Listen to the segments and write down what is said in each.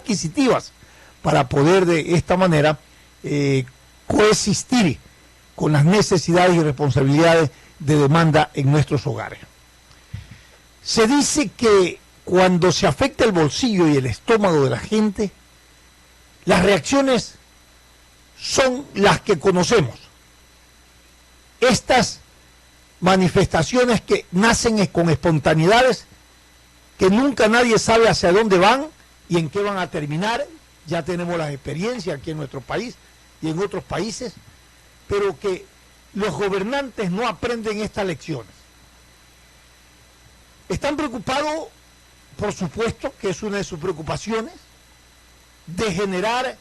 adquisitivas para poder de esta manera coexistir con las necesidades y responsabilidades de demanda en nuestros hogares. Se dice que cuando se afecta el bolsillo y el estómago de la gente, las reacciones son las que conocemos. Estas manifestaciones que nacen con espontaneidades, que nunca nadie sabe hacia dónde van y en qué van a terminar. Ya tenemos las experiencias aquí en nuestro país y en otros países, pero que los gobernantes no aprenden estas lecciones. Están preocupados, por supuesto, que es una de sus preocupaciones, de generar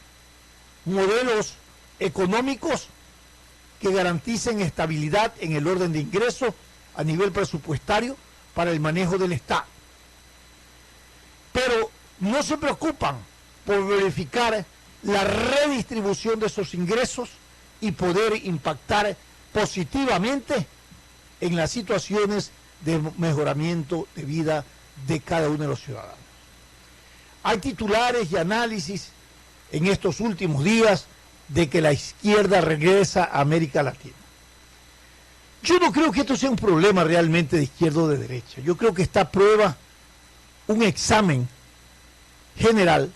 modelos económicos que garanticen estabilidad en el orden de ingresos a nivel presupuestario para el manejo del Estado. Pero no se preocupan por verificar la redistribución de esos ingresos y poder impactar positivamente en las situaciones de mejoramiento de vida de cada uno de los ciudadanos. Hay titulares y análisis en estos últimos días de que la izquierda regresa a América Latina. Yo no creo que esto sea un problema realmente de izquierda o de derecha. Yo creo que está a prueba un examen general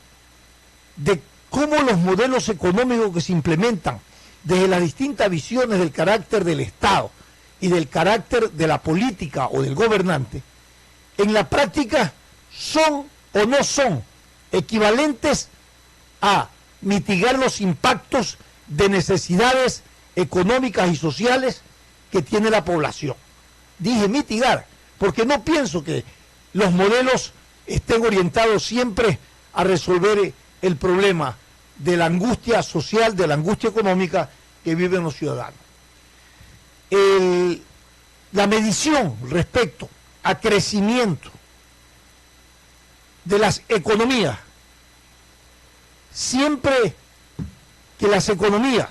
de cómo los modelos económicos que se implementan desde las distintas visiones del carácter del Estado y del carácter de la política o del gobernante, en la práctica son o no son equivalentes a mitigar los impactos de necesidades económicas y sociales que tiene la población. Dije mitigar, porque no pienso que los modelos estén orientados siempre a resolver el problema de la angustia social, de la angustia económica que viven los ciudadanos. La medición respecto a crecimiento de las economías, siempre que las economías,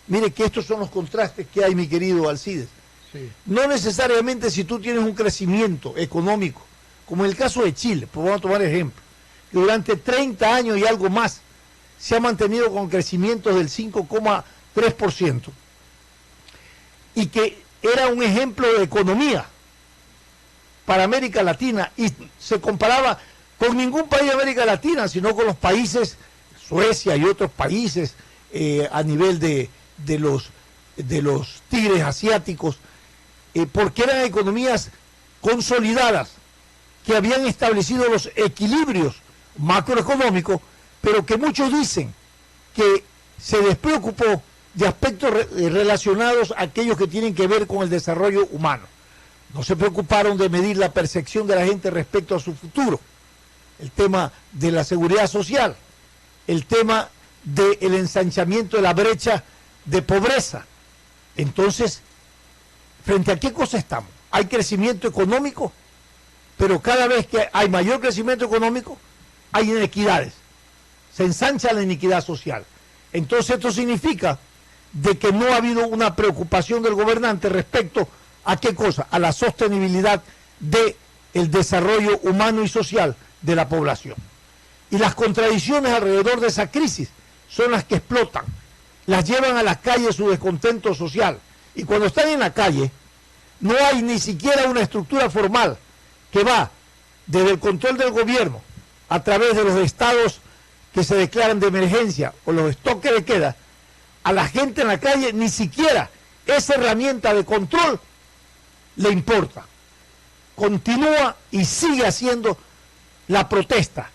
mire que estos son los contrastes que hay, mi querido Alcides, sí. No necesariamente si tú tienes un crecimiento económico, como en el caso de Chile, pues vamos a tomar ejemplo, que durante 30 años y algo más se ha mantenido con crecimientos del 5,3%, y que era un ejemplo de economía para América Latina, y se comparaba con ningún país de América Latina, sino con los países, Suecia y otros países a nivel de los tigres asiáticos, porque eran economías consolidadas, que habían establecido los equilibrios macroeconómicos, pero que muchos dicen que se despreocupó de aspectos relacionados a aquellos que tienen que ver con el desarrollo humano. No se preocuparon de medir la percepción de la gente respecto a su futuro, el tema de la seguridad social, el tema del ensanchamiento de la brecha de pobreza. Entonces, ¿frente a qué cosa estamos? Hay crecimiento económico, pero cada vez que hay mayor crecimiento económico, hay inequidades. Se ensancha la iniquidad social. Entonces esto significa de que no ha habido una preocupación del gobernante respecto a qué cosa, a la sostenibilidad del desarrollo humano y social de la población. Y las contradicciones alrededor de esa crisis son las que explotan, las llevan a la calle su descontento social. Y cuando están en la calle, no hay ni siquiera una estructura formal que va desde el control del gobierno a través de los estados que se declaran de emergencia o los toques de queda, a la gente en la calle ni siquiera esa herramienta de control le importa. Continúa y sigue haciendo la protesta.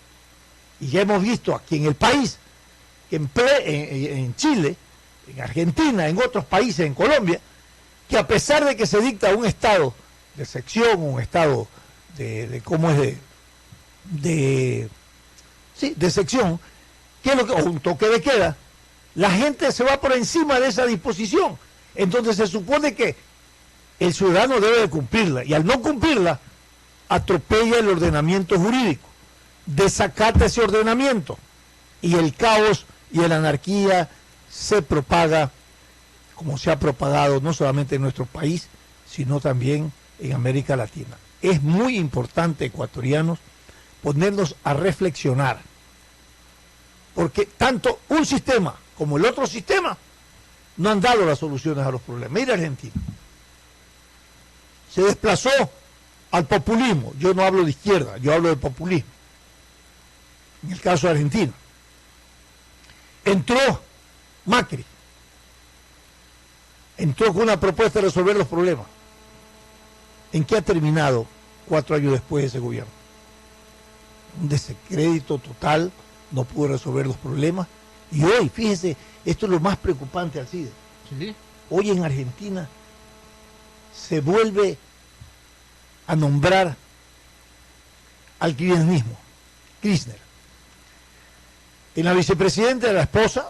Y ya hemos visto aquí en el país, en Chile, en Argentina, en otros países, en Colombia, que a pesar de que se dicta un estado de sección, un estado de sección, que es lo que, o un toque de queda, la gente se va por encima de esa disposición. Entonces se supone que el ciudadano debe de cumplirla, y al no cumplirla, atropella el ordenamiento jurídico, desacata ese ordenamiento, y el caos y la anarquía se propaga como se ha propagado no solamente en nuestro país, sino también en América Latina. Es muy importante, ecuatorianos, ponernos a reflexionar porque tanto un sistema como el otro sistema no han dado las soluciones a los problemas. Mira Argentina. Se desplazó al populismo. Yo no hablo de izquierda, yo hablo de populismo. En el caso de Argentina. Entró Macri. Entró con una propuesta de resolver los problemas. ¿En qué ha terminado 4 años después de ese gobierno? Un descrédito total, no pudo resolver los problemas. Y hoy, fíjese, esto es lo más preocupante, Alcides. ¿Sí? Hoy en Argentina se vuelve a nombrar al kirchnerismo, Kirchner. En la vicepresidenta, la esposa,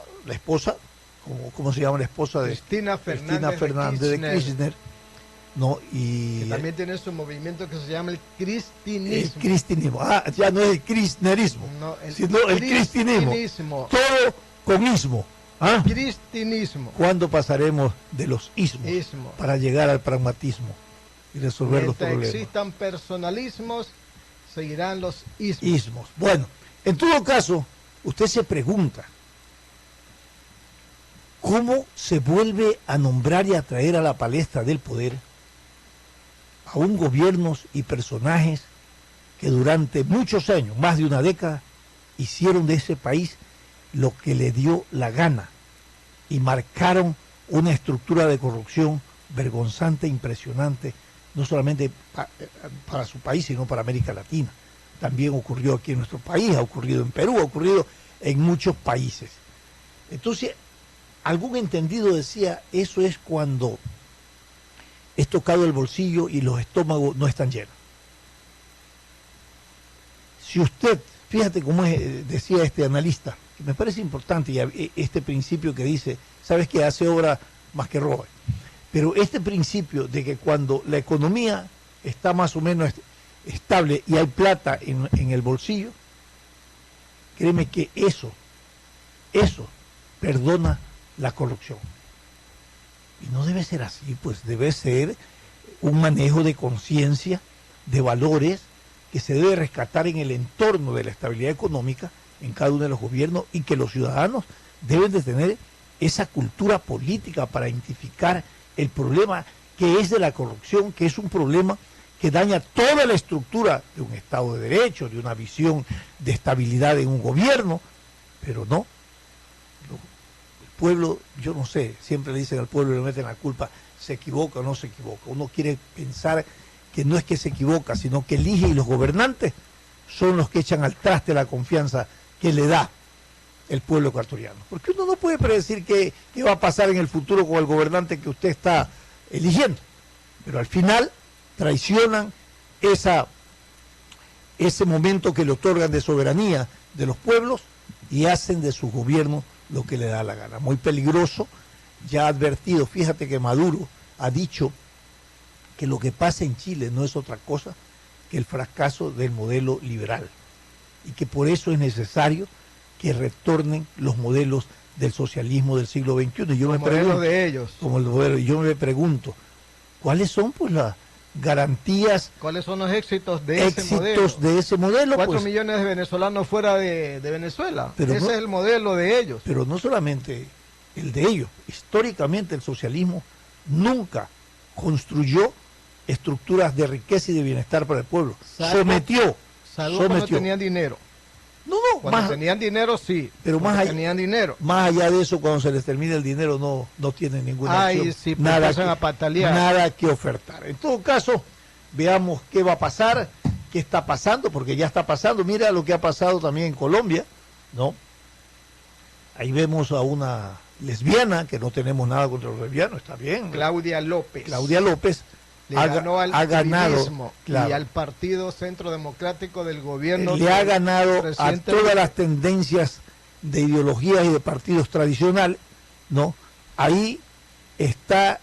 ¿cómo se llama la esposa de Cristina Fernández de Kirchner? No, y que también tiene su movimiento que se llama el cristinismo. El cristinismo. Ya no es el kirchnerismo, no, sino el cristinismo. Todo con ismo. ¿Ah? Cristinismo. ¿Cuándo pasaremos de los ismos para llegar al pragmatismo y resolver los problemas? Mientras existan personalismos, seguirán los ismos. Bueno, en todo caso, usted se pregunta, ¿cómo se vuelve a nombrar y a traer a la palestra del poder aún gobiernos y personajes que durante muchos años, más de una década, hicieron de ese país lo que le dio la gana y marcaron una estructura de corrupción vergonzante, impresionante, no solamente para su país, sino para América Latina? También ocurrió aquí en nuestro país, ha ocurrido en Perú, ha ocurrido en muchos países. Entonces, algún entendido decía, eso es cuando es tocado el bolsillo y los estómagos no están llenos. Si usted, fíjate cómo decía este analista, que me parece importante, y este principio que dice, sabes que hace obra más que roba, pero este principio de que cuando la economía está más o menos estable y hay plata en el bolsillo, créeme que eso perdona la corrupción. Y no debe ser así, pues debe ser un manejo de conciencia, de valores, que se debe rescatar en el entorno de la estabilidad económica en cada uno de los gobiernos, y que los ciudadanos deben de tener esa cultura política para identificar el problema que es de la corrupción, que es un problema que daña toda la estructura de un Estado de Derecho, de una visión de estabilidad en un gobierno, pero no. El pueblo, yo no sé, siempre le dicen al pueblo y le meten la culpa, se equivoca o no se equivoca. Uno quiere pensar que no es que se equivoca, sino que elige, y los gobernantes son los que echan al traste la confianza que le da el pueblo ecuatoriano. Porque uno no puede predecir qué va a pasar en el futuro con el gobernante que usted está eligiendo. Pero al final traicionan ese momento que le otorgan de soberanía de los pueblos y hacen de su gobierno lo que le da la gana. Muy peligroso, ya ha advertido, fíjate que Maduro ha dicho que lo que pasa en Chile no es otra cosa que el fracaso del modelo liberal, y que por eso es necesario que retornen los modelos del socialismo del siglo XXI. Y yo me pregunto, de ellos. Como el modelo, y yo me pregunto, ¿cuáles son pues las garantías? ¿Cuáles son los éxitos de ese modelo? 4 millones de venezolanos fuera de Venezuela. Pero ese no, es el modelo de ellos. Pero no solamente el de ellos. Históricamente el socialismo nunca construyó estructuras de riqueza y de bienestar para el pueblo. Sometió. Cuando tenían dinero. Cuando tenían dinero, sí. Pero tenían dinero. Más allá de eso, cuando se les termina el dinero, no tienen ninguna acción. Sí, nada que ofertar. En todo caso, veamos qué va a pasar, qué está pasando, porque ya está pasando. Mira lo que ha pasado también en Colombia, ¿no? Ahí vemos a una lesbiana, que no tenemos nada contra los lesbianos, está bien. Claudia López. Ganó al activismo y al Partido Centro Democrático del gobierno. Le ha ganado a todas las tendencias de ideologías y de partidos tradicionales, ¿no? Ahí está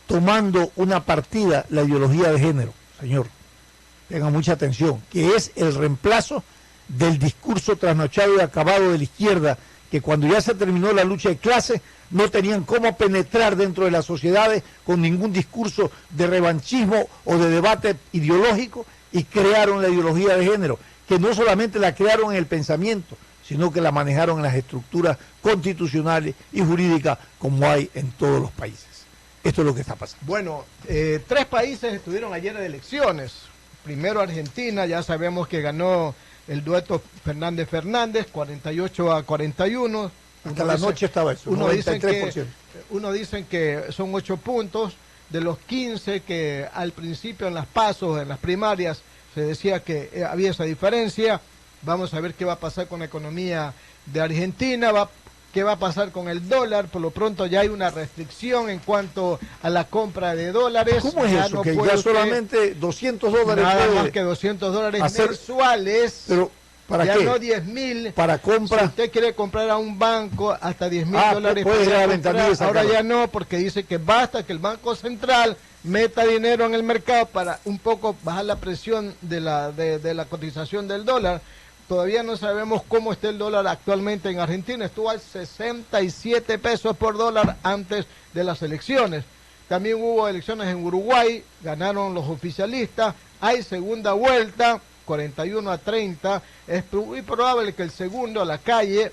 tomando una partida la ideología de género, señor. Tenga mucha atención, que es el reemplazo del discurso trasnochado y acabado de la izquierda, que cuando ya se terminó la lucha de clases, no tenían cómo penetrar dentro de las sociedades con ningún discurso de revanchismo o de debate ideológico, y crearon la ideología de género, que no solamente la crearon en el pensamiento, sino que la manejaron en las estructuras constitucionales y jurídicas como hay en todos los países. Esto es lo que está pasando. Bueno, 3 países estuvieron ayer en elecciones. Primero Argentina, ya sabemos que ganó el dueto Fernández-Fernández, 48-41. Hasta la noche estaba eso, uno 93%. Dicen que son 8 puntos de los 15 que al principio en las PASO, en las primarias, se decía que había esa diferencia. Vamos a ver qué va a pasar con la economía de Argentina, qué va a pasar con el dólar. Por lo pronto ya hay una restricción en cuanto a la compra de dólares. ¿Cómo es eso? No, que ya solamente $200 nada más que $200 mensuales. Pero ¿para ya qué? No 10.000. Para compra. Si usted quiere comprar a un banco hasta $10.000, puede ir a la ventanilla. Ahora ya no, porque dice que basta que el Banco Central meta dinero en el mercado para un poco bajar la presión de la cotización del dólar. Todavía no sabemos cómo está el dólar actualmente en Argentina. Estuvo al 67 pesos por dólar antes de las elecciones. También hubo elecciones en Uruguay, ganaron los oficialistas. Hay segunda vuelta, 41-30. Es muy probable que el segundo, la calle,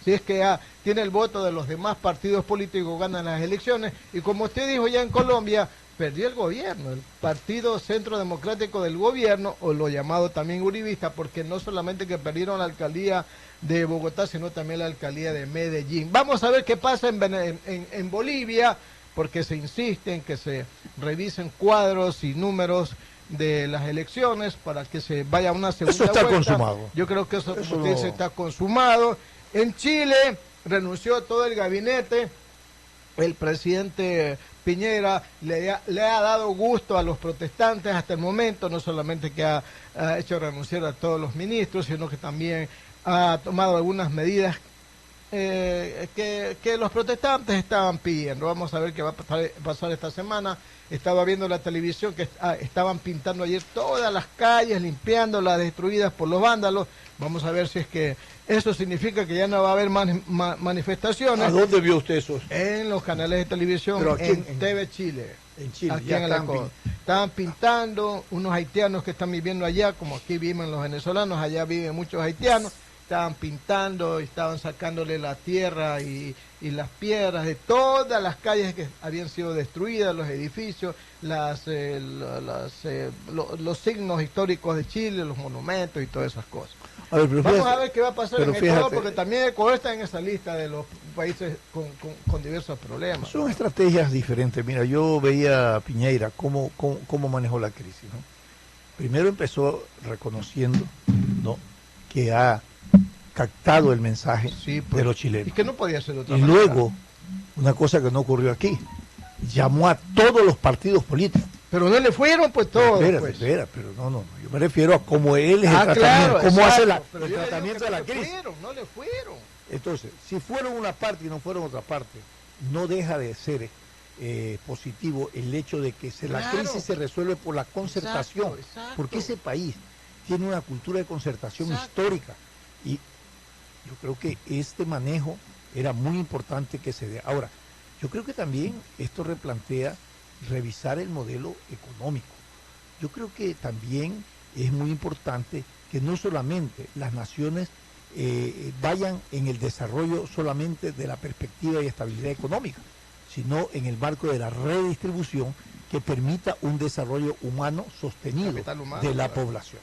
si es que tiene el voto de los demás partidos políticos, ganan las elecciones. Y como usted dijo ya en Colombia, perdió el gobierno, el Partido Centro Democrático del Gobierno, o lo llamado también uribista, porque no solamente que perdieron la alcaldía de Bogotá, sino también la alcaldía de Medellín. Vamos a ver qué pasa en Bolivia, porque se insiste en que se revisen cuadros y números de las elecciones para que se vaya a una segunda vuelta. Eso está consumado. Yo creo que eso como usted dice, está consumado. En Chile renunció todo el gabinete. El presidente Piñera le ha dado gusto a los protestantes hasta el momento, no solamente que ha hecho renunciar a todos los ministros, sino que también ha tomado algunas medidas que los protestantes estaban pidiendo. Vamos a ver qué va a pasar esta semana. Estaba viendo la televisión que estaban pintando ayer todas las calles, limpiándolas, destruidas por los vándalos. Vamos a ver si es que eso significa que ya no va a haber manifestaciones. ¿A dónde vio usted eso? En los canales de televisión, en TV Chile. En Chile, aquí en el Ecuador. Estaban pintando unos haitianos que están viviendo allá, como aquí viven los venezolanos, allá viven muchos haitianos. Estaban pintando, estaban sacándole la tierra y las piedras de todas las calles que habían sido destruidas, los edificios, los signos históricos de Chile, los monumentos y todas esas cosas. Vamos a ver qué va a pasar en Ecuador, porque también Ecuador está en esa lista de los países con diversos problemas. Son estrategias diferentes. Mira, yo veía a Piñera cómo manejó la crisis, ¿no? Primero empezó reconociendo, ¿no?, que ha captado el mensaje de los chilenos. Y que no podía ser de otra manera. Luego, una cosa que no ocurrió aquí, llamó a todos los partidos políticos. Pero no le fueron, pues todos. Espera, pero no. Yo me refiero a cómo él es el tratamiento, claro, cómo hace el tratamiento de la crisis. No le fueron. Entonces, si fueron una parte y no fueron otra parte, no deja de ser positivo el hecho de que la crisis se resuelve por la concertación, exacto. Porque ese país tiene una cultura de concertación histórica, y yo creo que este manejo era muy importante que se dé. Ahora, yo creo que también esto replantea revisar el modelo económico. Yo creo que también es muy importante que no solamente las naciones vayan en el desarrollo solamente de la perspectiva y estabilidad económica, sino en el marco de la redistribución que permita un desarrollo humano sostenido de la población.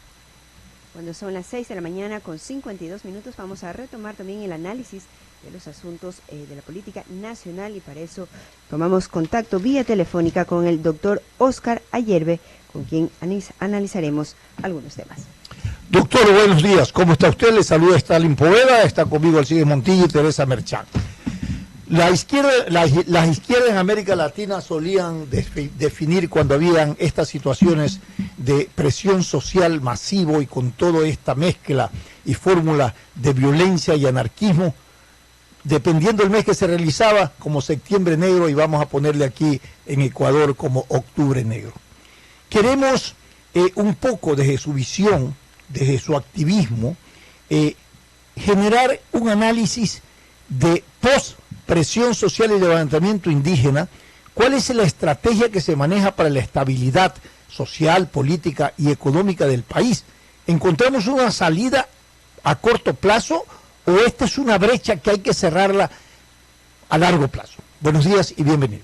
Cuando son las 6 de la mañana con 52 minutos, vamos a retomar también el análisis de los asuntos de la política nacional, y para eso tomamos contacto vía telefónica con el doctor Óscar Ayerbe, con quien analizaremos algunos temas. Doctor, buenos días. ¿Cómo está usted? Le saluda Stalin Poveda, está conmigo Alcides Montilla y Teresa Merchán. Las izquierdas en América Latina solían definir, cuando habían estas situaciones de presión social masivo y con toda esta mezcla y fórmula de violencia y anarquismo, dependiendo del mes que se realizaba, como Septiembre Negro, y vamos a ponerle aquí en Ecuador como Octubre Negro. Queremos un poco desde su visión, desde su activismo, generar un análisis de post-presión social y levantamiento indígena. ¿Cuál es la estrategia que se maneja para la estabilidad social, política y económica del país? ¿Encontramos una salida a corto plazo o esta es una brecha que hay que cerrarla a largo plazo? Buenos días y bienvenido.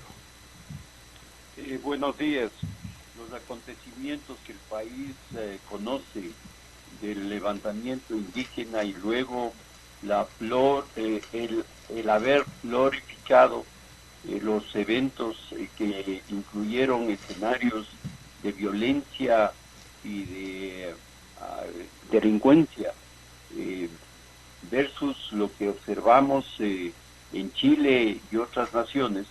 Buenos días. Los acontecimientos que el país conoce del levantamiento indígena y luego el haber glorificado los eventos que incluyeron escenarios de violencia y de delincuencia versus lo que observamos en Chile y otras naciones,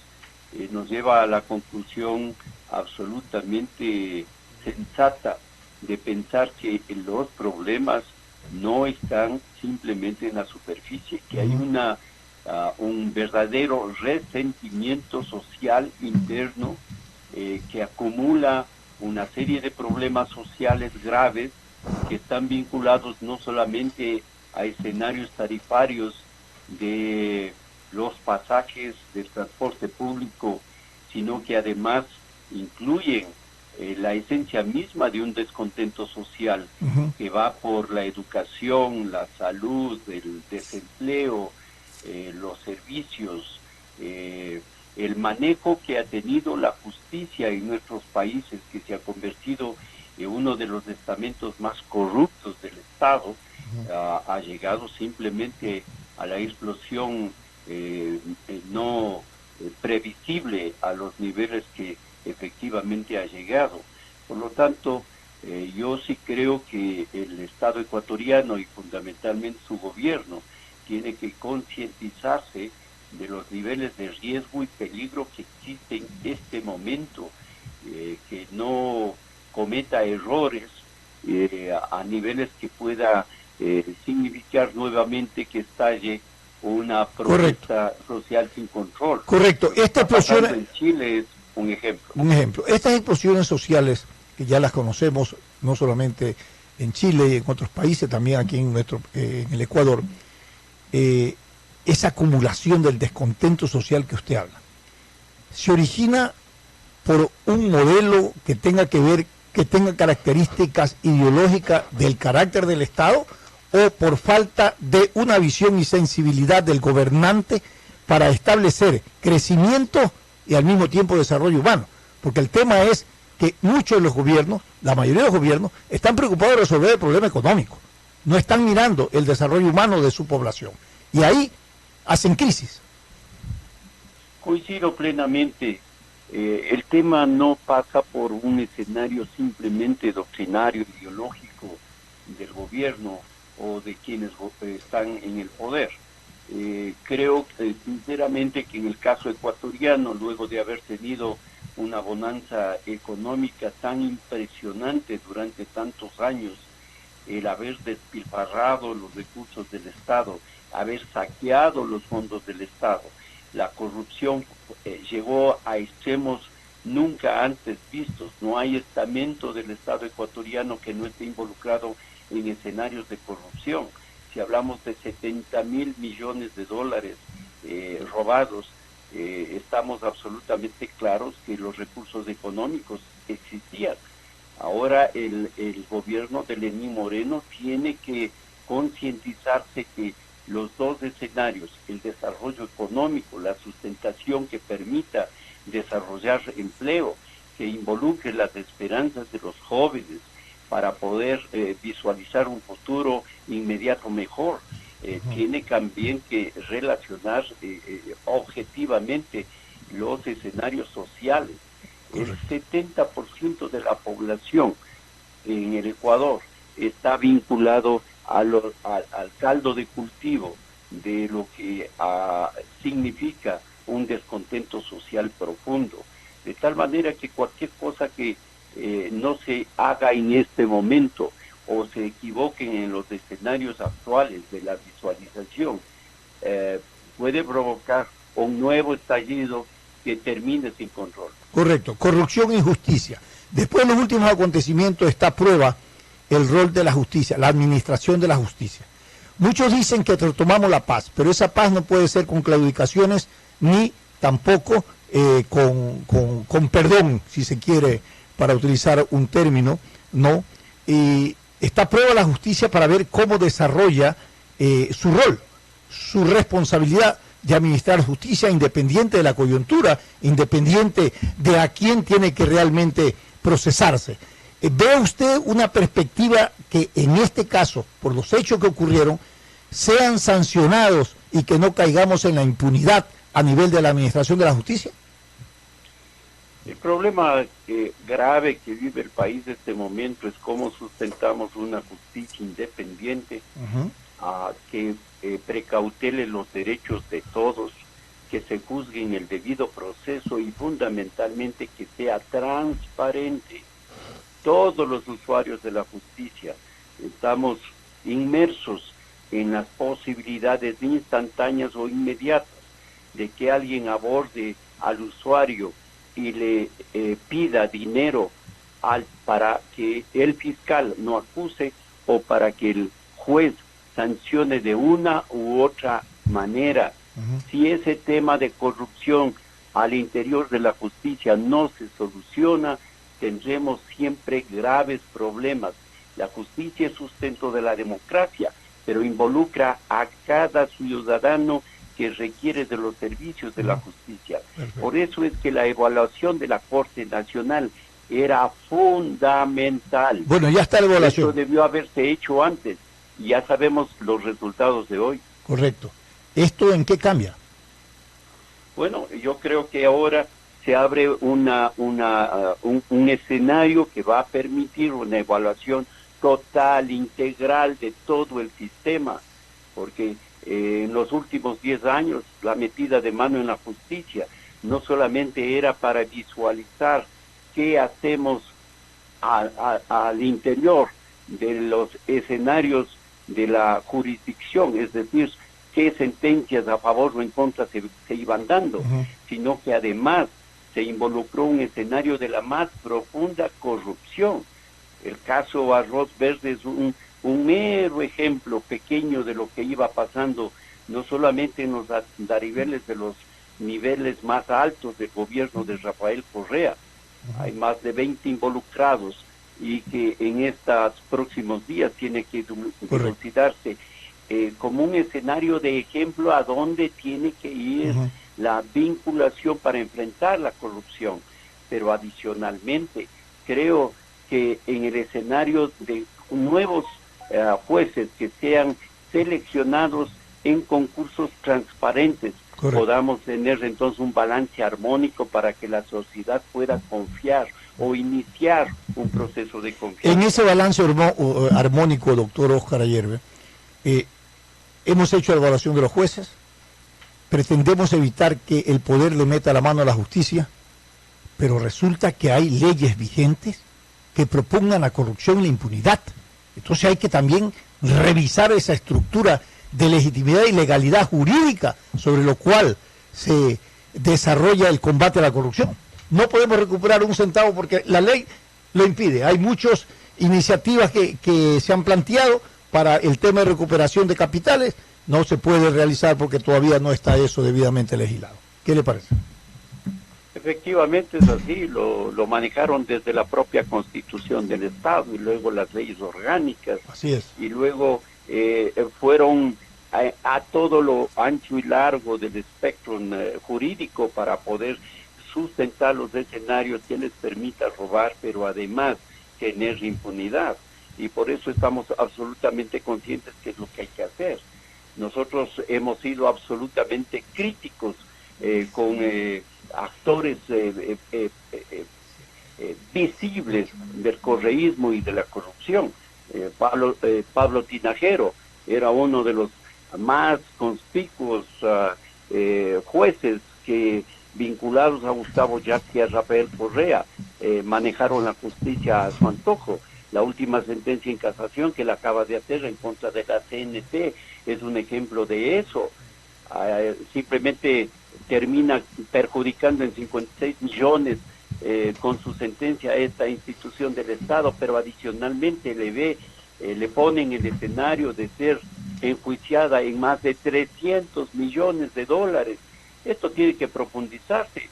nos lleva a la conclusión absolutamente sensata de pensar que los problemas no están simplemente en la superficie, que hay un verdadero resentimiento social interno que acumula una serie de problemas sociales graves que están vinculados no solamente a escenarios tarifarios de los pasajes del transporte público, sino que además incluyen la esencia misma de un descontento social que va por la educación, la salud, el desempleo, los servicios, el manejo que ha tenido la justicia en nuestros países, que se ha convertido en uno de los estamentos más corruptos del Estado, ha llegado simplemente a la explosión no previsible a los niveles que efectivamente ha llegado. Por lo tanto, yo sí creo que el Estado ecuatoriano y fundamentalmente su gobierno tiene que concientizarse de los niveles de riesgo y peligro que existen en este momento, que no cometa errores a niveles que pueda significar nuevamente que estalle una protesta social sin control. Correcto. Esta explosión en Chile es un ejemplo. Un ejemplo. Estas explosiones sociales, que ya las conocemos, no solamente en Chile y en otros países, también aquí en el Ecuador, esa acumulación del descontento social que usted habla, se origina por un modelo que tenga que ver, que tenga características ideológicas del carácter del Estado, o por falta de una visión y sensibilidad del gobernante para establecer crecimiento y al mismo tiempo desarrollo humano. Porque el tema es que muchos de los gobiernos, la mayoría de los gobiernos, están preocupados de resolver el problema económico. No están mirando el desarrollo humano de su población. Y ahí hacen crisis. Coincido plenamente. El tema no pasa por un escenario simplemente doctrinario, ideológico del gobierno o de quienes están en el poder. Creo sinceramente que en el caso ecuatoriano, luego de haber tenido una bonanza económica tan impresionante durante tantos años, el haber despilfarrado los recursos del Estado, haber saqueado los fondos del Estado, la corrupción llegó a extremos nunca antes vistos. No hay estamento del Estado ecuatoriano que no esté involucrado en escenarios de corrupción. Si hablamos de 70.000 millones de dólares robados, estamos absolutamente claros que los recursos económicos existían. Ahora el gobierno de Lenín Moreno tiene que concientizarse que los dos escenarios, el desarrollo económico, la sustentación que permita desarrollar empleo, que involucre las esperanzas de los jóvenes para poder visualizar un futuro inmediato mejor, tiene también que relacionar objetivamente los escenarios sociales. El 70% de la población en el Ecuador está vinculado al caldo de cultivo de lo que significa un descontento social profundo, de tal manera que cualquier cosa que no se haga en este momento o se equivoquen en los escenarios actuales de la visualización puede provocar un nuevo estallido que termine sin control. Correcto, corrupción e injusticia. Después de los últimos acontecimientos está a prueba el rol de la justicia, la administración de la justicia. Muchos dicen que retomamos la paz, pero esa paz no puede ser con claudicaciones ni tampoco con perdón, si se quiere, para utilizar un término, ¿no? Y está a prueba la justicia para ver cómo desarrolla su rol. su responsabilidad de administrar justicia independiente de la coyuntura, independiente de a quién tiene que realmente procesarse. ¿Ve usted una perspectiva que en este caso, por los hechos que ocurrieron, sean sancionados y que no caigamos en la impunidad a nivel de la administración de la justicia? El problema grave que vive el país en este momento es cómo sustentamos una justicia independiente que precautele los derechos de todos, que se juzgue en el debido proceso y fundamentalmente que sea transparente. Todos los usuarios de la justicia estamos inmersos en las posibilidades instantáneas o inmediatas de que alguien aborde al usuario y le pida dinero para que el fiscal no acuse o para que el juez sancione de una u otra manera. Si ese tema de corrupción al interior de la justicia no se soluciona, tendremos siempre graves problemas. La justicia es sustento de la democracia, pero involucra a cada ciudadano que requiere de los servicios de la justicia. Perfecto. Por eso es que la evaluación de la Corte Nacional era fundamental. Bueno, ya está la evaluación. Esto debió haberse hecho antes y ya sabemos los resultados de hoy. Correcto. ¿Esto en qué cambia? Bueno, yo creo que ahora se abre un escenario que va a permitir una evaluación total, integral de todo el sistema, porque en los últimos 10 años la metida de mano en la justicia no solamente era para visualizar qué hacemos al interior de los escenarios de la jurisdicción, es decir, qué sentencias a favor o en contra se iban dando, sino que además se involucró un escenario de la más profunda corrupción. El caso Arroz Verde es un mero ejemplo pequeño de lo que iba pasando, no solamente en los andariveles de los niveles más altos del gobierno de Rafael Correa. Hay más de 20 involucrados y que en estos próximos días tiene que dilucidarse como un escenario de ejemplo a dónde tiene que ir la vinculación para enfrentar la corrupción. Pero adicionalmente, creo que en el escenario de nuevos jueces que sean seleccionados en concursos transparentes, correcto, podamos tener entonces un balance armónico para que la sociedad pueda confiar o iniciar un proceso de confianza. En ese balance armónico, doctor Óscar Ayerbe, hemos hecho la evaluación de los jueces, pretendemos evitar que el poder le meta la mano a la justicia, pero resulta que hay leyes vigentes que propongan la corrupción y la impunidad. Entonces hay que también revisar esa estructura de legitimidad y legalidad jurídica sobre lo cual se desarrolla el combate a la corrupción. No podemos recuperar un centavo porque la ley lo impide. Hay muchas iniciativas que se han planteado para el tema de recuperación de capitales. No se puede realizar porque todavía no está eso debidamente legislado. ¿Qué le parece? Efectivamente es así, lo manejaron desde la propia Constitución del Estado y luego las leyes orgánicas. Así es. Y luego fueron a todo lo ancho y largo del espectro jurídico para poder sustentar los escenarios que les permita robar, pero además tener impunidad. Y por eso estamos absolutamente conscientes que es lo que hay que hacer. Nosotros hemos sido absolutamente críticos con actores visibles del correísmo y de la corrupción. Pablo Tinajero era uno de los más conspicuos jueces que, vinculados a Gustavo Yasky y a Rafael Correa, manejaron la justicia a su antojo. La última sentencia en casación que la acaba de hacer en contra de la CNT es un ejemplo de eso. Simplemente termina perjudicando en 56 millones con su sentencia a esta institución del Estado, pero adicionalmente le ponen el escenario de ser enjuiciada en más de 300 millones de dólares. Esto tiene que profundizarse.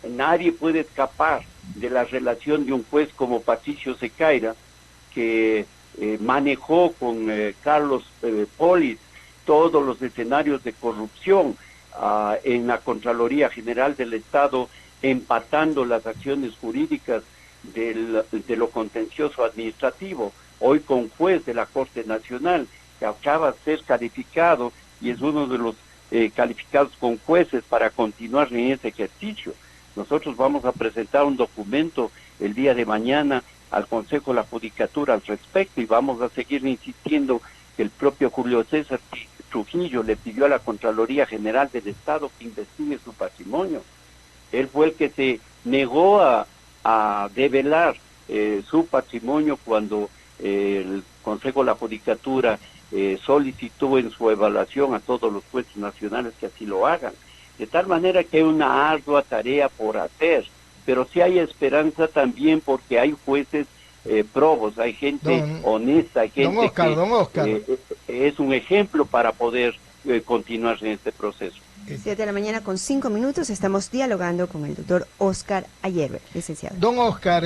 Nadie puede escapar de la relación de un juez como Patricio Sequeira, que manejó con Carlos Polis todos los escenarios de corrupción en la Contraloría General del Estado, empatando las acciones jurídicas de lo contencioso administrativo, hoy con juez de la Corte Nacional, que acaba de ser calificado y es uno de los calificados con jueces para continuar en ese ejercicio. Nosotros vamos a presentar un documento el día de mañana al Consejo de la Judicatura al respecto y vamos a seguir insistiendo que el propio Julio César Trujillo le pidió a la Contraloría General del Estado que investigue su patrimonio. Él fue el que se negó a develar su patrimonio cuando el Consejo de la Judicatura solicitó en su evaluación a todos los jueces nacionales que así lo hagan. De tal manera que hay una ardua tarea por hacer, pero sí hay esperanza también porque hay jueces probos, hay gente honesta, hay gente que es un ejemplo para poder continuar en este proceso. 7:05 estamos dialogando con el doctor Oscar Ayerbe, licenciado. Don Oscar,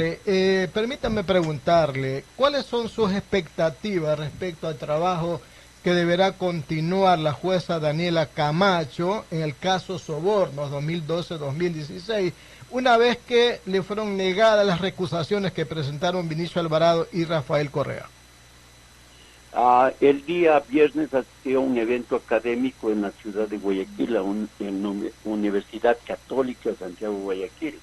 permítame preguntarle, ¿cuáles son sus expectativas respecto al trabajo que deberá continuar la jueza Daniela Camacho en el caso Sobornos 2012-2016, una vez que le fueron negadas las recusaciones que presentaron Vinicio Alvarado y Rafael Correa? El día viernes asistió a un evento académico en la ciudad de Guayaquil, en la Universidad Católica Santiago Guayaquil,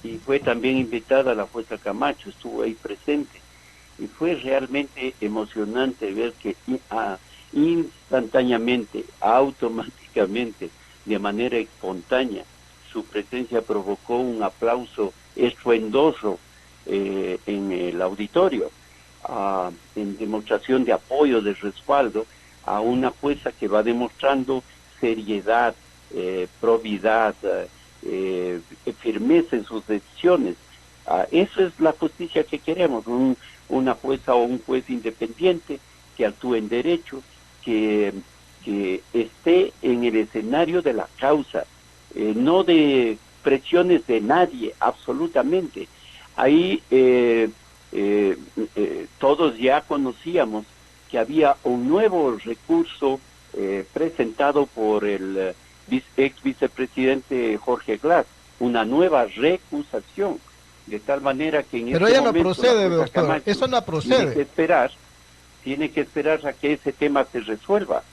y fue también invitada la jueza Camacho, estuvo ahí presente, y fue realmente emocionante ver que instantáneamente, automáticamente, de manera espontánea, su presencia provocó un aplauso estruendoso en el auditorio, en demostración de apoyo, de respaldo a una jueza que va demostrando seriedad, probidad, firmeza en sus decisiones. Eso es la justicia que queremos, una jueza o un juez independiente que actúe en derecho, que esté en el escenario de la causa, no de presiones de nadie, absolutamente. Ahí todos ya conocíamos que había un nuevo recurso presentado por el ex vicepresidente Jorge Glass, una nueva recusación, de tal manera que en pero este ella no momento procede, doctor, Camacho, eso no procede. Tiene que esperar a que ese tema se resuelva.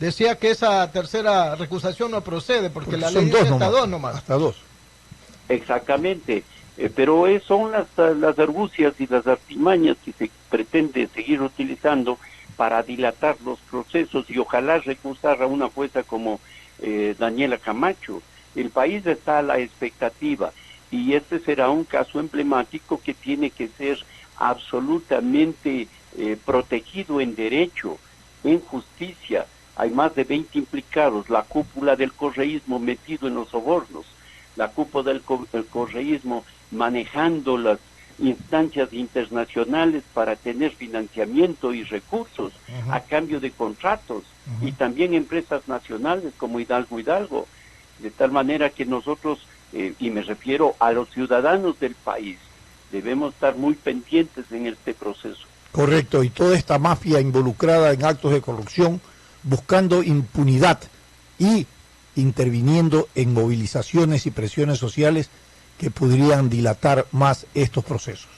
Decía que esa tercera recusación no procede porque la ley dice hasta dos nomás. Hasta dos. Exactamente. Pero son las argucias y las artimañas que se pretende seguir utilizando para dilatar los procesos y ojalá recusar a una jueza como Daniela Camacho. El país está a la expectativa y este será un caso emblemático que tiene que ser absolutamente protegido en derecho, en justicia. Hay más de 20 implicados, la cúpula del correísmo metido en los sobornos, la cúpula del correísmo manejando las instancias internacionales para tener financiamiento y recursos a cambio de contratos, y también empresas nacionales como Hidalgo, de tal manera que nosotros, y me refiero a los ciudadanos del país, debemos estar muy pendientes en este proceso. Correcto, y toda esta mafia involucrada en actos de corrupción, buscando impunidad y interviniendo en movilizaciones y presiones sociales que podrían dilatar más estos procesos.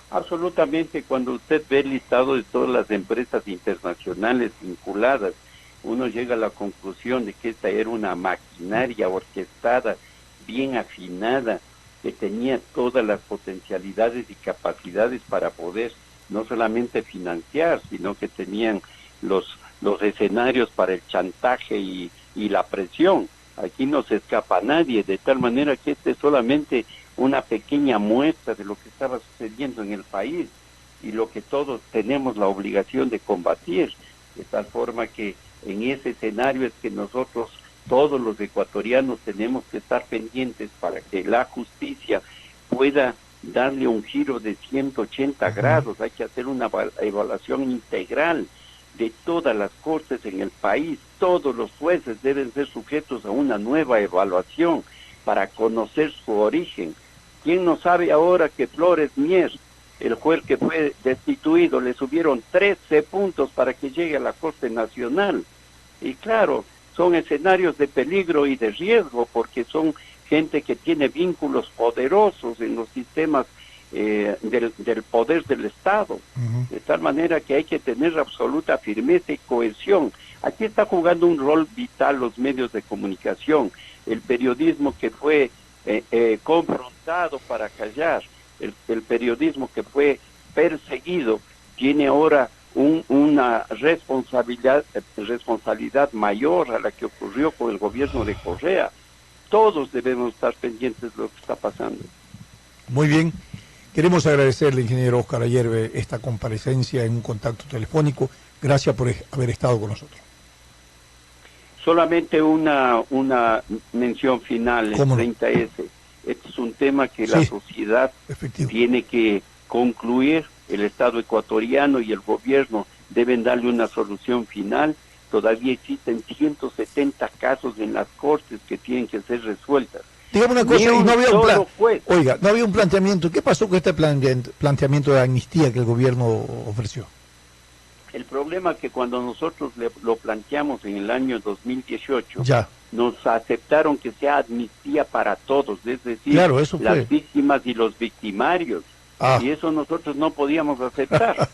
Absolutamente, cuando usted ve el listado de todas las empresas internacionales vinculadas, uno llega a la conclusión de que esta era una maquinaria orquestada, bien afinada, que tenía todas las potencialidades y capacidades para poder no solamente financiar, sino que tenían los escenarios para el chantaje y la presión. Aquí no se escapa nadie, de tal manera que este es solamente una pequeña muestra de lo que estaba sucediendo en el país y lo que todos tenemos la obligación de combatir, de tal forma que en ese escenario es que nosotros, todos los ecuatorianos, tenemos que estar pendientes para que la justicia pueda darle un giro de 180 grados. Hay que hacer una evaluación integral de todas las cortes en el país. Todos los jueces deben ser sujetos a una nueva evaluación para conocer su origen. ¿Quién no sabe ahora que Flores Mier el juez que fue destituido le subieron 13 puntos para que llegue a la Corte Nacional. Y claro, son escenarios de peligro y de riesgo, porque son gente que tiene vínculos poderosos en los sistemas del poder del Estado, de tal manera que hay que tener absoluta firmeza y cohesión. Aquí está jugando un rol vital los medios de comunicación, el periodismo que fue confrontado para callar, el periodismo que fue perseguido, tiene ahora una responsabilidad mayor a la que ocurrió con el gobierno de Correa. Todos debemos estar pendientes de lo que está pasando. Muy bien. Queremos agradecerle, ingeniero Óscar Ayerbe, esta comparecencia en un contacto telefónico. Gracias por haber estado con nosotros. Solamente una mención final, el 30S. Este es un tema que la sociedad tiene que concluir. El Estado ecuatoriano y el gobierno deben darle una solución final. Todavía existen 170 casos en las cortes que tienen que ser resueltas. Dígame una cosa, y no había un plan. Oiga, no había un planteamiento. ¿Qué pasó con este planteamiento de amnistía que el gobierno ofreció? El problema es que cuando nosotros lo planteamos en el año 2018, nos aceptaron que sea amnistía para todos, es decir, las víctimas y los victimarios. Y eso nosotros no podíamos aceptar.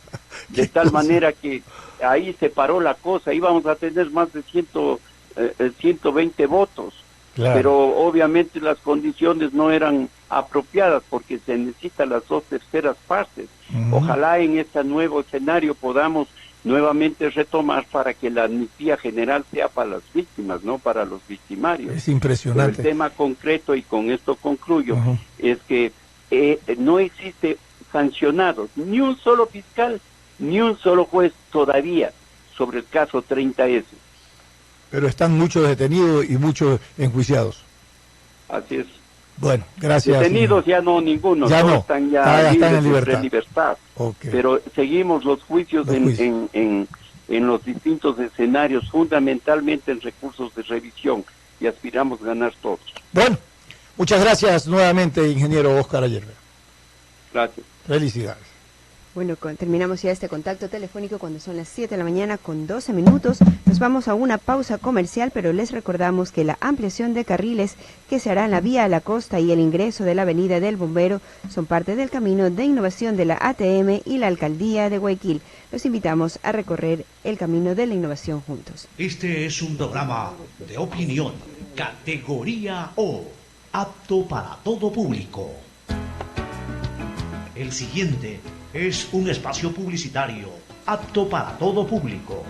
De tal manera que ahí se paró la cosa. Íbamos a tener más de 120 votos. Pero obviamente las condiciones no eran apropiadas porque se necesitan las 2/3 partes. Ojalá en este nuevo escenario podamos nuevamente retomar para que la amnistía general sea para las víctimas, no para los victimarios. Es impresionante. Pero el tema concreto, y con esto concluyo, es que no existe sancionados, ni un solo fiscal, ni un solo juez todavía sobre el caso 30S. Pero están muchos detenidos y muchos enjuiciados. Así es. Bueno, gracias. Detenidos ya no, ninguno. Ya todos no. Están ya están en libertad. Pero seguimos los juicios en los distintos escenarios, fundamentalmente en recursos de revisión, y aspiramos a ganar todos. Bueno, muchas gracias nuevamente, ingeniero Óscar Ayerbe. Gracias. Felicidades. Bueno, terminamos ya este contacto telefónico cuando son las 7 de la mañana con 12 minutos. Nos vamos a una pausa comercial, pero les recordamos que la ampliación de carriles que se hará en la vía a la costa y el ingreso de la avenida del Bombero son parte del camino de innovación de la ATM y la Alcaldía de Guayaquil. Los invitamos a recorrer el camino de la innovación juntos. Este es un programa de opinión, categoría O, apto para todo público. El siguiente es un espacio publicitario apto para todo público.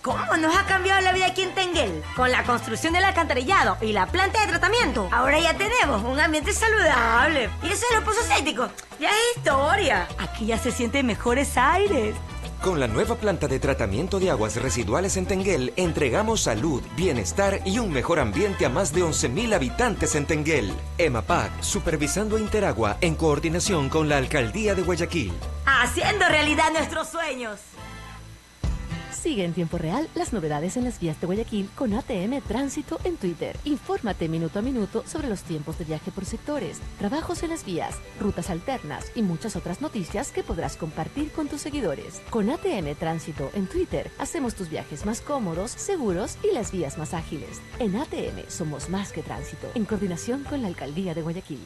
¿Cómo nos ha cambiado la vida aquí en Tenguel? Con la construcción del alcantarillado y la planta de tratamiento. Ahora ya tenemos un ambiente saludable. Y eso de los pozos sépticos ya es historia. Aquí ya se sienten mejores aires. Con la nueva planta de tratamiento de aguas residuales en Tenguel, entregamos salud, bienestar y un mejor ambiente a más de 11,000 habitantes en Tenguel. EMAPAC, supervisando Interagua en coordinación con la Alcaldía de Guayaquil. Haciendo realidad nuestros sueños. Sigue en tiempo real las novedades en las vías de Guayaquil con ATM Tránsito en Twitter. Infórmate minuto a minuto sobre los tiempos de viaje por sectores, trabajos en las vías, rutas alternas y muchas otras noticias que podrás compartir con tus seguidores. Con ATM Tránsito en Twitter hacemos tus viajes más cómodos, seguros y las vías más ágiles. En ATM somos más que tránsito, en coordinación con la Alcaldía de Guayaquil.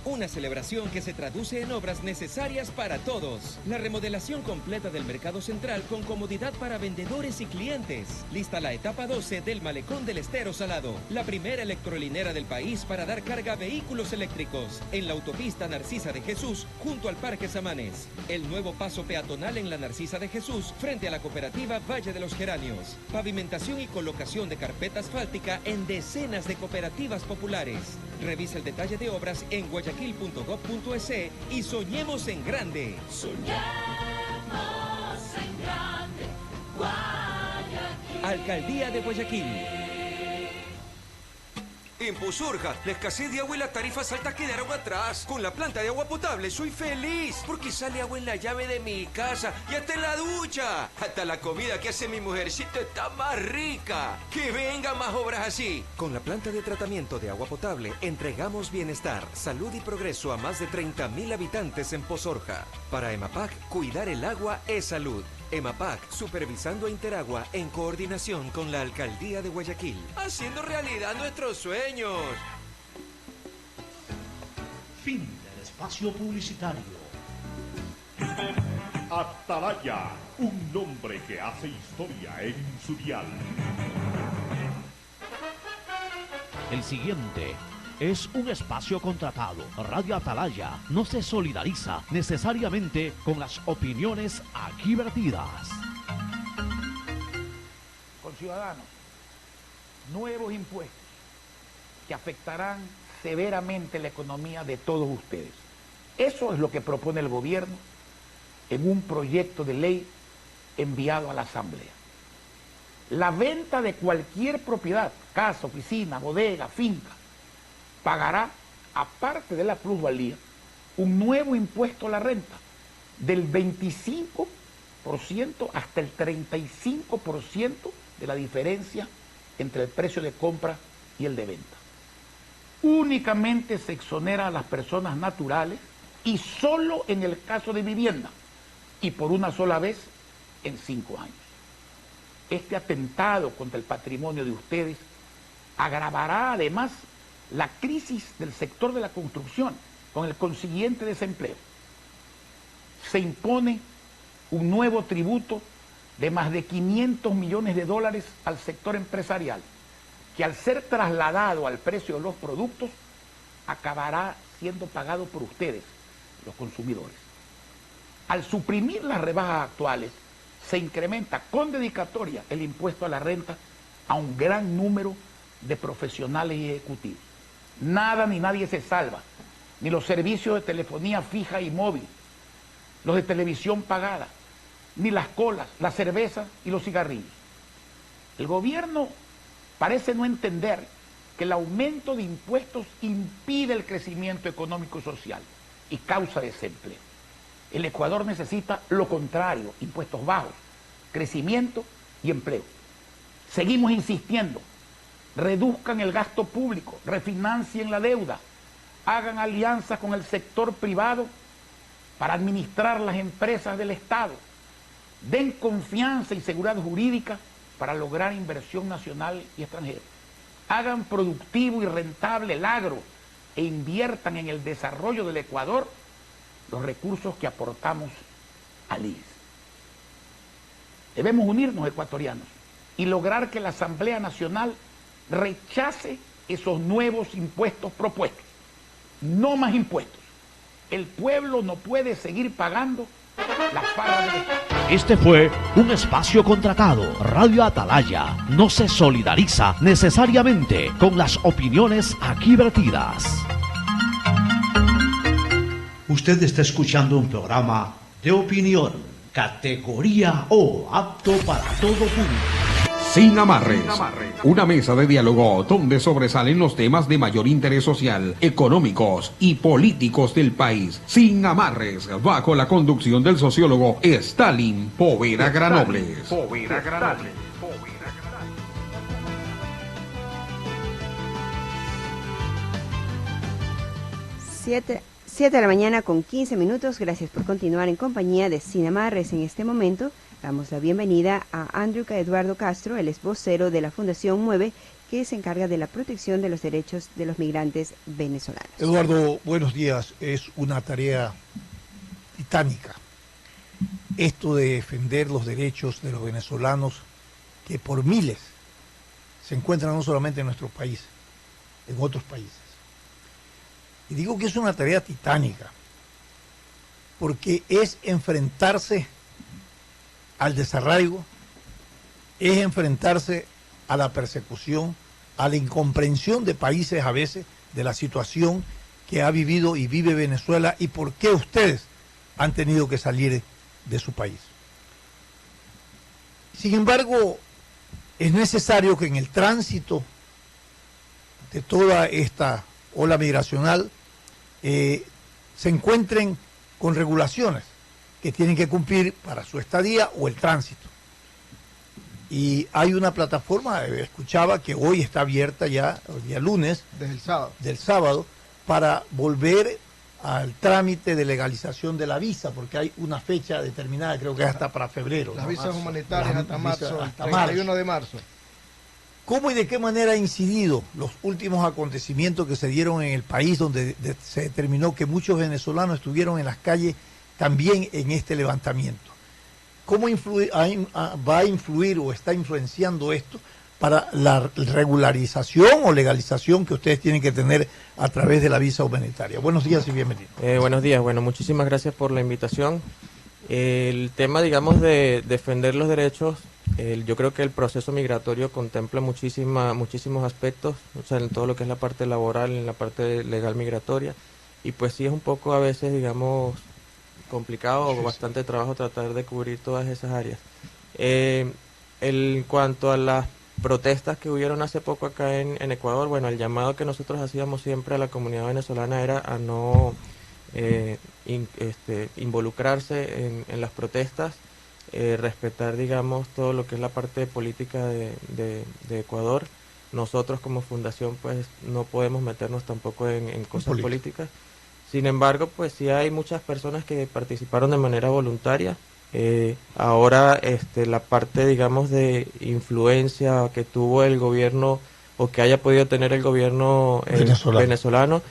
Una celebración que se traduce en obras necesarias para todos. La remodelación completa del Mercado Central con comodidad para vendedores y clientes. Lista la etapa 12 del Malecón del Estero Salado. La primera electrolinera del país para dar carga a vehículos eléctricos. En la autopista Narcisa de Jesús, junto al Parque Samanes. El nuevo paso peatonal en la Narcisa de Jesús, frente a la cooperativa Valle de los Geranios. Pavimentación y colocación de carpeta asfáltica en decenas de cooperativas populares. Revisa el detalle de obras en guayaquil.gov.es y soñemos en grande. Soñemos en grande, Guayaquil. Alcaldía de Guayaquil. En Posurja, la escasez de agua y las tarifas altas quedaron atrás. Con la planta de agua potable soy feliz, porque sale agua en la llave de mi casa y hasta en la ducha. Hasta la comida que hace mi mujercita está más rica. ¡Que vengan más obras así! Con la planta de tratamiento de agua potable, entregamos bienestar, salud y progreso a más de 30.000 habitantes en Posorja. Para EMAPAC, cuidar el agua es salud. EMAPAC, supervisando a Interagua en coordinación con la Alcaldía de Guayaquil. Haciendo realidad nuestros sueños. Fin del espacio publicitario. Atalaya, un nombre que hace historia en su dial. El siguiente es un espacio contratado. Radio Atalaya no se solidariza necesariamente con las opiniones aquí vertidas. Conciudadanos, nuevos impuestos que afectarán severamente la economía de todos ustedes. Eso es lo que propone el gobierno en un proyecto de ley enviado a la Asamblea. La venta de cualquier propiedad, casa, oficina, bodega, finca, pagará, aparte de la plusvalía, un nuevo impuesto a la renta del 25% hasta el 35% de la diferencia entre el precio de compra y el de venta. Únicamente se exonera a las personas naturales y solo en el caso de vivienda, y por una sola vez en 5 años. Este atentado contra el patrimonio de ustedes agravará además la crisis del sector de la construcción con el consiguiente desempleo. Se impone un nuevo tributo de más de $500 millones al sector empresarial, que al ser trasladado al precio de los productos, acabará siendo pagado por ustedes, los consumidores. Al suprimir las rebajas actuales, se incrementa con dedicatoria el impuesto a la renta a un gran número de profesionales y ejecutivos. Nada ni nadie se salva, ni los servicios de telefonía fija y móvil, los de televisión pagada, ni las colas, la cerveza y los cigarrillos. El gobierno parece no entender que el aumento de impuestos impide el crecimiento económico y social y causa desempleo. El Ecuador necesita lo contrario, impuestos bajos, crecimiento y empleo. Seguimos insistiendo, reduzcan el gasto público, refinancien la deuda, hagan alianzas con el sector privado para administrar las empresas del Estado, den confianza y seguridad jurídica para lograr inversión nacional y extranjera. Hagan productivo y rentable el agro e inviertan en el desarrollo del Ecuador los recursos que aportamos al IES. Debemos unirnos, ecuatorianos, y lograr que la Asamblea Nacional rechace esos nuevos impuestos propuestos. No más impuestos. El pueblo no puede seguir pagando la farra del Estado. Este fue un espacio contratado. Radio Atalaya no se solidariza necesariamente con las opiniones aquí vertidas. Usted está escuchando un programa de opinión, categoría O, apto para todo público. Sin amarres, una mesa de diálogo donde sobresalen los temas de mayor interés social, económicos y políticos del país. Sin amarres, bajo la conducción del sociólogo Stalin Poveda Granobles. 7 de la mañana con 15 minutos. Gracias por continuar en compañía de Sin Amarres. En este momento damos la bienvenida a Andrew Eduardo Castro, él es vocero de la Fundación Mueve, que se encarga de la protección de los derechos de los migrantes venezolanos. Eduardo, buenos días. Es una tarea titánica esto de defender los derechos de los venezolanos que por miles se encuentran no solamente en nuestro país, en otros países. Y digo que es una tarea titánica, porque es enfrentarse al desarraigo, es enfrentarse a la persecución, a la incomprensión de países a veces de la situación que ha vivido y vive Venezuela y por qué ustedes han tenido que salir de su país. Sin embargo, es necesario que en el tránsito de toda esta ola migracional se encuentren con regulaciones que tienen que cumplir para su estadía o el tránsito. Y hay una plataforma, escuchaba que hoy está abierta ya, el día lunes, del sábado, para volver al trámite de legalización de la visa, porque hay una fecha determinada, creo que es hasta para febrero. Las visas humanitarias hasta marzo, hasta 31 de marzo. ¿Cómo y de qué manera ha incidido los últimos acontecimientos que se dieron en el país, donde se determinó que muchos venezolanos estuvieron en las calles también en este levantamiento? ¿Cómo va a influir o está influenciando esto para la regularización o legalización que ustedes tienen que tener a través de la visa humanitaria? Buenos días y bienvenidos. Buenos días, bueno, muchísimas gracias por la invitación. El tema, digamos, de defender los derechos, yo creo que el proceso migratorio contempla muchísimos aspectos, o sea, en todo lo que es la parte laboral, en la parte legal migratoria, y pues sí es un poco a veces, digamos, complicado o bastante trabajo tratar de cubrir todas esas áreas. En cuanto a las protestas que hubieron hace poco acá en Ecuador, bueno, el llamado que nosotros hacíamos siempre a la comunidad venezolana era a no involucrarse en las protestas, respetar, digamos, todo lo que es la parte política de Ecuador. Nosotros como fundación pues no podemos meternos tampoco en cosas políticas. Sin embargo, pues sí hay muchas personas que participaron de manera voluntaria. Ahora la parte, digamos, de influencia que tuvo el gobierno o que haya podido tener el gobierno venezolano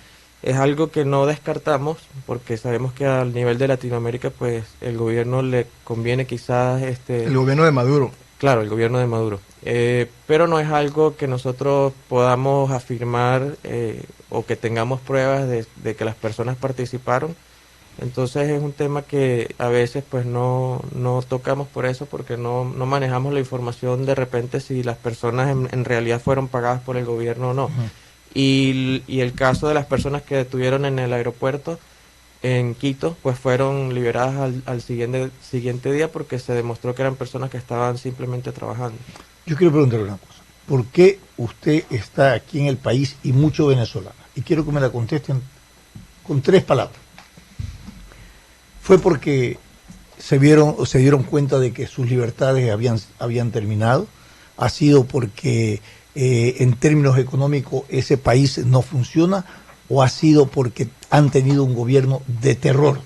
es algo que no descartamos, porque sabemos que al nivel de Latinoamérica pues el gobierno le conviene quizás el gobierno de Maduro. Claro, el gobierno de Maduro. Pero no es algo que nosotros podamos afirmar o que tengamos pruebas de que las personas participaron. Entonces es un tema que a veces pues no tocamos por eso, porque no manejamos la información de repente si las personas en realidad fueron pagadas por el gobierno o no. Y el caso de las personas que detuvieron en el aeropuerto en Quito, pues fueron liberadas al siguiente día, porque se demostró que eran personas que estaban simplemente trabajando. Yo quiero preguntarle una cosa. ¿Por qué usted está aquí en el país y muchos venezolanos? Y quiero que me la contesten con 3 palabras. ¿Fue porque se dieron cuenta de que sus libertades habían terminado? ¿Ha sido porque en términos económicos ese país no funciona? ¿O ha sido porque han tenido un gobierno de terror?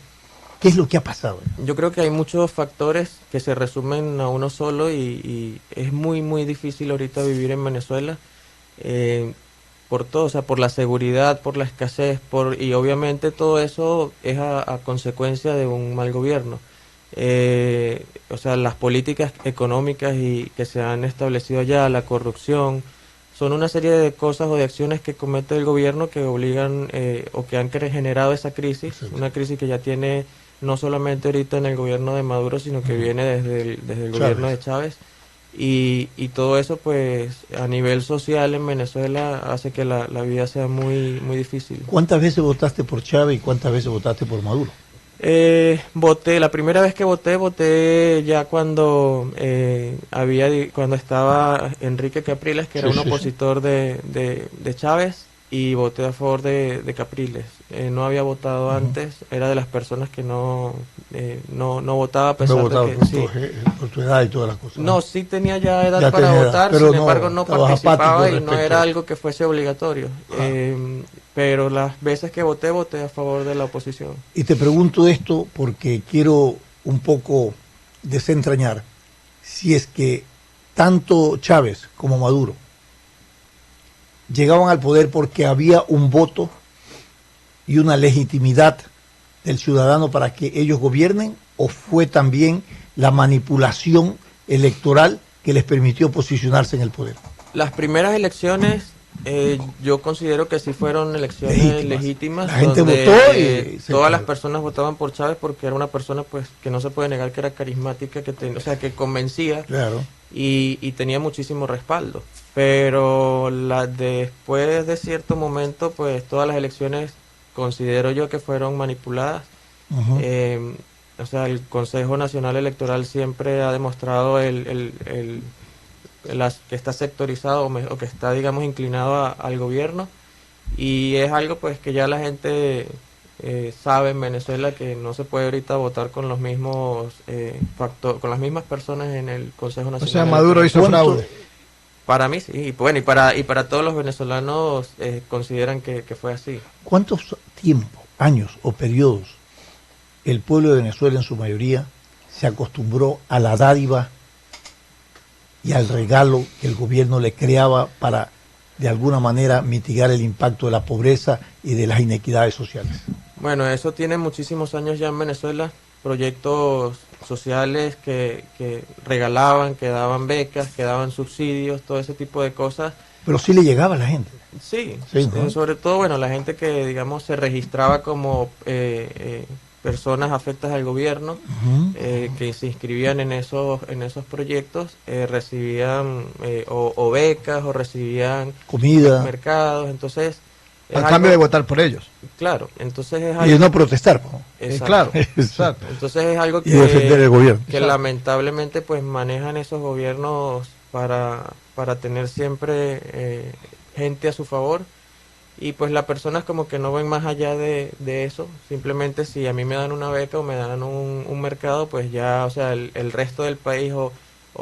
¿Qué es lo que ha pasado? Yo creo que hay muchos factores que se resumen a uno solo y es muy difícil ahorita vivir en Venezuela por todo, o sea, por la seguridad, por la escasez, y obviamente todo eso es a consecuencia de un mal gobierno. O sea, las políticas económicas que se han establecido allá, la corrupción, son una serie de cosas o de acciones que comete el gobierno que obligan o que han generado esa crisis, una crisis que ya tiene no solamente ahorita en el gobierno de Maduro, sino que viene desde el gobierno de Chávez, y todo eso pues a nivel social en Venezuela hace que la vida sea muy difícil. ¿Cuántas veces votaste por Chávez y cuántas veces votaste por Maduro? La primera vez que voté ya cuando cuando estaba Enrique Capriles, que era un opositor de Chávez, y voté a favor de Capriles. No había votado antes, era de las personas que no votaba a pesar de que por tu edad y todas las cosas. No, sí tenía ya edad para votar, sin embargo no participaba y no era algo que fuese obligatorio. Pero las veces que voté a favor de la oposición. Y te pregunto esto porque quiero un poco desentrañar si es que tanto Chávez como Maduro llegaban al poder porque había un voto y una legitimidad del ciudadano para que ellos gobiernen, o fue también la manipulación electoral que les permitió posicionarse en el poder. Las primeras elecciones yo considero que sí fueron elecciones legítimas. La gente votó y todas las personas votaban por Chávez porque era una persona pues que no se puede negar que era carismática, o sea, que convencía, claro, y tenía muchísimo respaldo. Pero después de cierto momento, pues todas las elecciones considero yo que fueron manipuladas. O sea, el Consejo Nacional Electoral siempre ha demostrado que está sectorizado o que está, digamos, inclinado al gobierno, y es algo pues que ya la gente sabe en Venezuela, que no se puede ahorita votar con los mismos con las mismas personas en el Consejo Nacional. O sea, Maduro hizo fraude. Para mí sí, y bueno, y para todos los venezolanos consideran que fue así. ¿Cuántos tiempos, años o periodos el pueblo de Venezuela en su mayoría se acostumbró a la dádiva y al regalo que el gobierno le creaba para de alguna manera mitigar el impacto de la pobreza y de las inequidades sociales? Bueno, eso tiene muchísimos años ya en Venezuela, proyectos sociales que regalaban, que daban becas, que daban subsidios, todo ese tipo de cosas. Pero sí le llegaba a la gente. Sí, ¿no? Sobre todo, bueno, la gente que, digamos, se registraba como personas afectas al gobierno, que se inscribían en esos proyectos, recibían o becas o recibían comida, mercados, entonces... Al cambio de votar por ellos. Claro, entonces es algo... Y de no protestar, ¿no? Claro, exacto. Entonces es algo que, y defender el gobierno. Que lamentablemente pues manejan esos gobiernos para tener siempre gente a su favor, y pues las personas como que no ven más allá de eso. Simplemente si a mí me dan una beca o me dan un mercado, pues ya, o sea, el resto del país o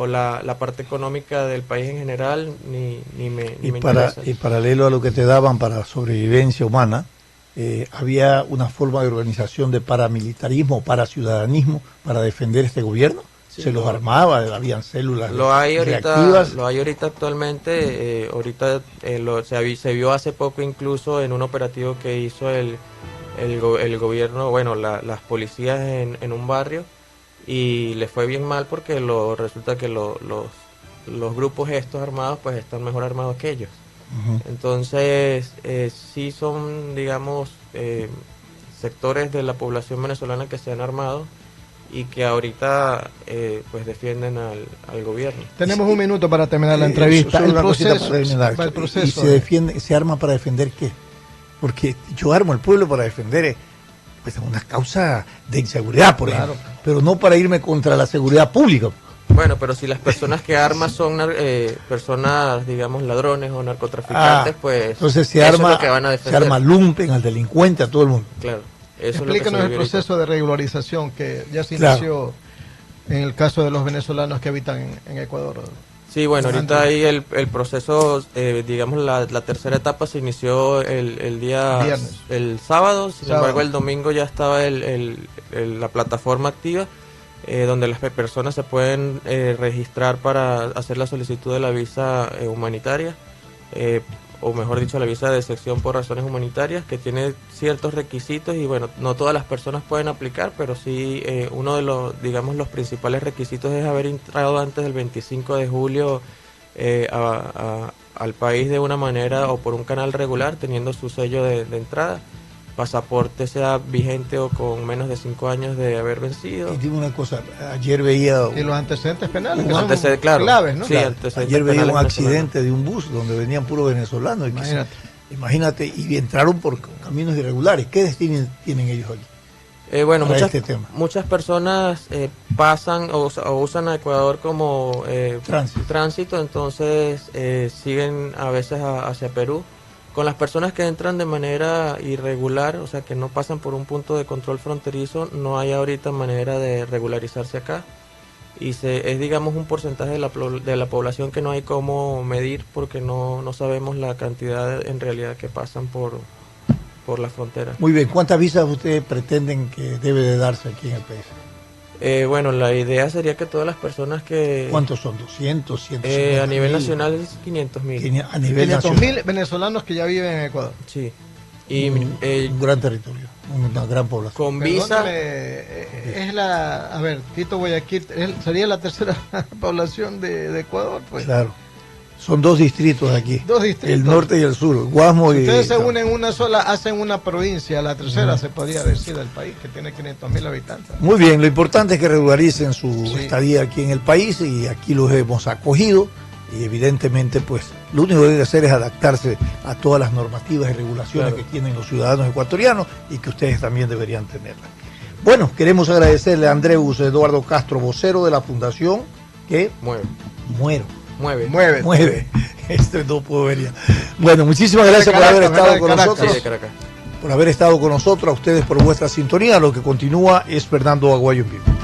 la parte económica del país en general ni me interesa. Y paralelo a lo que te daban para sobrevivencia humana, había una forma de organización de paramilitarismo, paraciudadanismo para defender este gobierno. Sí, se los armaba, habían células reactivas. Lo hay ahorita actualmente. Se vio hace poco incluso en un operativo que hizo el gobierno, bueno, las policías en un barrio, y le fue bien mal porque resulta que los grupos estos armados pues están mejor armados que ellos. Entonces sí son, digamos, sectores de la población venezolana que se han armado y que ahorita pues defienden al gobierno. Tenemos un minuto para terminar la entrevista. El proceso. ¿Y se arma para defender qué? Porque yo armo al pueblo para defender pues una causa de inseguridad, por ejemplo, pero no para irme contra la seguridad pública. Bueno, pero si las personas que arman son personas, digamos, ladrones o narcotraficantes, pues entonces se eso es lo que van a defender. Se arma lumpen, al delincuente, a todo el mundo. Claro. Explícanos el proceso de regularización que ya se inició en el caso de los venezolanos que habitan en Ecuador. Sí, bueno, ahorita ahí el proceso, digamos, la tercera etapa se inició el día viernes. El sábado, sin embargo el domingo ya estaba la plataforma activa, donde las personas se pueden registrar para hacer la solicitud de la visa humanitaria, o mejor dicho, la visa de excepción por razones humanitarias, que tiene ciertos requisitos, y bueno, no todas las personas pueden aplicar, pero sí uno de los, digamos, los principales requisitos es haber entrado antes del 25 de julio al país de una manera o por un canal regular, teniendo su sello de entrada, pasaporte sea vigente o con menos de 5 años de haber vencido. Y dime una cosa, ayer veía... Y los antecedentes penales, que son claves, ¿no? Sí, claro. Ayer veía un accidente de un bus donde venían puros venezolanos. Imagínate, y entraron por caminos irregulares. ¿Qué destino tienen ellos aquí? Bueno, muchas personas pasan o usan a Ecuador como tránsito, entonces siguen a veces hacia Perú. Con las personas que entran de manera irregular, o sea, que no pasan por un punto de control fronterizo, no hay ahorita manera de regularizarse acá. Y es, digamos, un porcentaje de la población que no hay cómo medir, porque no sabemos la cantidad en realidad que pasan por la frontera. Muy bien, ¿cuántas visas ustedes pretenden que debe de darse aquí en el país? Bueno, la idea sería que todas las personas que... ¿Cuántos son? ¿200, 150? A nivel nacional es 500.000. A nivel 500.000 venezolanos que ya viven en Ecuador. Sí. Y un gran territorio, una gran población. Con visa... es la... A ver, Quito, Guayaquil, sería la tercera población de Ecuador, pues. Claro. Son 2 distritos aquí. 2 distritos. El norte y el sur, Guasmo y... Ustedes se unen una sola, hacen una provincia, la tercera se podría decir del país, que tiene 500.000 habitantes. Muy bien, lo importante es que regularicen su estadía aquí en el país, y aquí los hemos acogido, y evidentemente pues lo único que hay que hacer es adaptarse a todas las normativas y regulaciones que tienen los ciudadanos ecuatorianos, y que ustedes también deberían tenerlas. Bueno, queremos agradecerle a Andreus Eduardo Castro, vocero de la Fundación que Muero. Mueve. Esto no puedo ver ya. Bueno, muchísimas gracias por haber estado con nosotros. Por haber estado con nosotros, a ustedes por vuestra sintonía. Lo que continúa es Fernando Aguayo en vivo.